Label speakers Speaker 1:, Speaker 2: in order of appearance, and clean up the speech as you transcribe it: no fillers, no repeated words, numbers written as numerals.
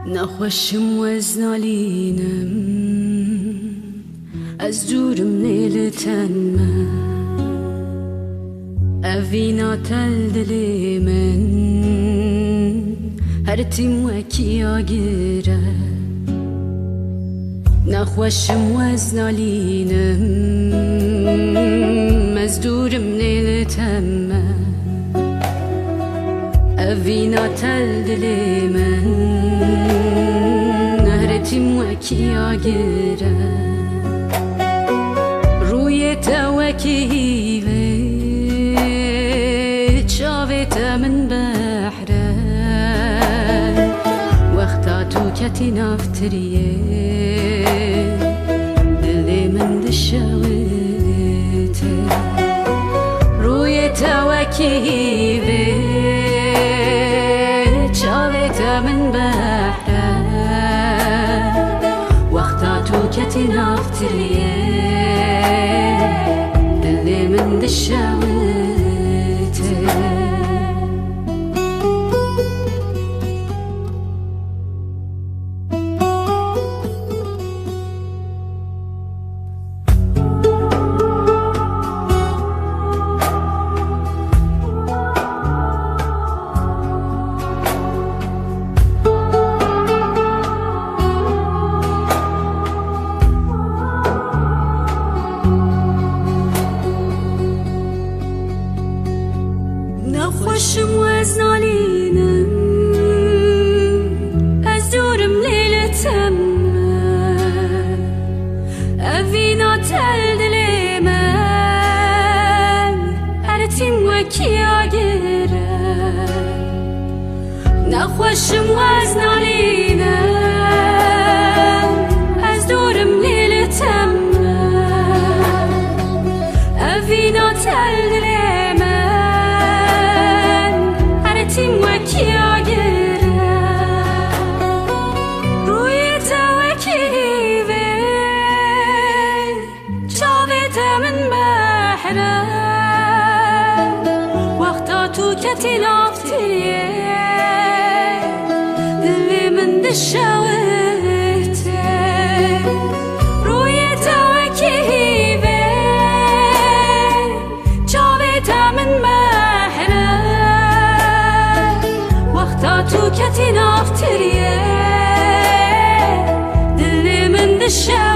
Speaker 1: نخوشم وزنالینم از دورم نیلتنم اوینا تل دلی من هر تیم وکیا گیره نخوشم وزنالینم از دورم نیلتنم اوینا تل دلی من نهرتیم وکیا گیره روی توکیله چاویت من بحره وقتا تو کتی نافتریه دلی من دشویته روی توکیله چاویت من بحره وقتا تو کتی نافتریه دلی من دشویته نخوشم وزنالینم از دورم لیلتم اوینا تل دلی من هر تیم وکیا گیره نخوشم وزنالینم از دورم لیلتم اوینا تل دلی تیم وکیا گیره روی توکیوه چاویت من بحره وقتا تو کتی نافتیه دلی من دشویته روی توکیوه چاویت من بحره تو کتی نافتریه دلی من دشویته